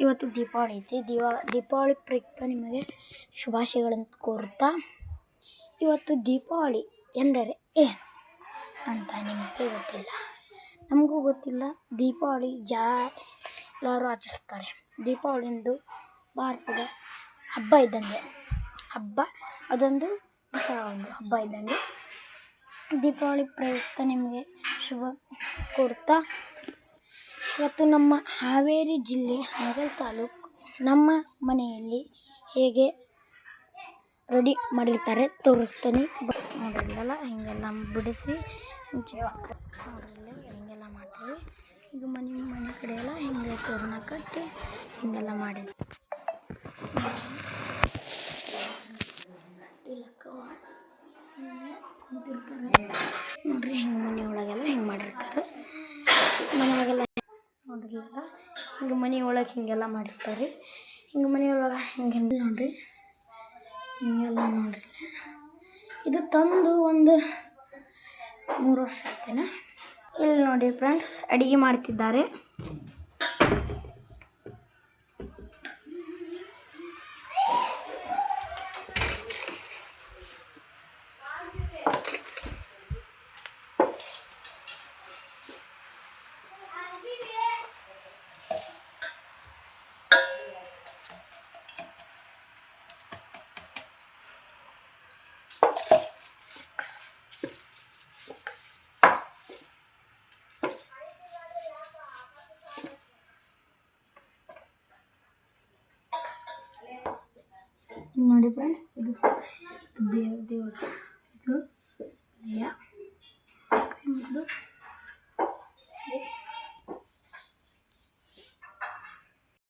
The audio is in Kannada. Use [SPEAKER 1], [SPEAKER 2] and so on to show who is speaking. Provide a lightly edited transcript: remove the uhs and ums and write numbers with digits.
[SPEAKER 1] ಇವತ್ತು ದೀಪಾವಳಿ ಐತಿ. ದೀಪಾವಳಿ ಪ್ರಯುಕ್ತ ನಿಮಗೆ ಶುಭಾಶಯಗಳನ್ನು ಕೋರುತ್ತಾ, ಇವತ್ತು ದೀಪಾವಳಿ ಎಂದರೆ ಏನು ಅಂತ ನಿಮಗೆ ಗೊತ್ತಿಲ್ಲ, ನಮಗೂ ಗೊತ್ತಿಲ್ಲ. ದೀಪಾವಳಿ ಎಲ್ಲರೂ ಆಚರಿಸ್ತಾರೆ. ದೀಪಾವಳಿ ಒಂದು ಭಾರತದ ಹಬ್ಬ ಇದ್ದಂಗೆ. ಅದೊಂದು ಹೊಸ ಒಂದು ಹಬ್ಬ ಇದ್ದಂಗೆ. ದೀಪಾವಳಿ ಪ್ರಯುಕ್ತ ನಿಮಗೆ ಶುಭ ಕೋರುತ್ತಾ, ಇವತ್ತು ನಮ್ಮ ಹಾವೇರಿ ಜಿಲ್ಲೆ ಹಾನಗಲ್ ತಾಲೂಕು ನಮ್ಮ ಮನೆಯಲ್ಲಿ ಹೇಗೆ ರೆಡಿ ಮಾಡಿರ್ತಾರೆ ತೋರಿಸ್ತೀನಿ. ನೋಡಿರಲ್ಲ ಹಿಂಗೆಲ್ಲ ಬಿಡಿಸಿ ನೋಡಿರಲ್ಲ ಹಿಂಗೆಲ್ಲ ಮಾಡ್ತೀವಿ. ಈಗ ಮನೆ ಕಡೆ ಎಲ್ಲ ಹಿಂಗೆ ತೋರಣ ಕಟ್ಟಿ ಹಿಂಗೆಲ್ಲ ಮಾಡಿ ಕುಂತಿರ್ತಾರೆ ನೋಡ್ರಿ. ಹಿಂಗೆ ಮನೆ ಒಳಗೆಲ್ಲ ಹಿಂಗೆ ಮಾಡಿರ್ತಾರೆ. ಮನೆಯಾಗೆಲ್ಲ ನೋಡಿರಲಿಲ್ಲ ಹಿಂಗೆ ಮನೆ ಒಳಗೆ ಹಿಂಗೆಲ್ಲ ಮಾಡಿರ್ತಾರೆ. ಹಿಂಗೆ ಮನೆಯೊಳಗೆ ಹಿಂಗೆ ನೋಡ್ರಿ ಹಿಂಗೆಲ್ಲ ನೋಡ್ರಿ. ಇದು ತಂದು ಒಂದು 3 ವರ್ಷ ಆಯ್ತೇನ. ಇಲ್ಲಿ ನೋಡಿ ಫ್ರೆಂಡ್ಸ್, ಅಡುಗೆ ಮಾಡ್ತಿದ್ದಾರೆ. ನೋಡಿ ಫ್ರೆಂಡ್ಸ್, ಇದು ದೇವ್ರ ಇದು ದೇಯ ಕೈ ಮುಗಿದು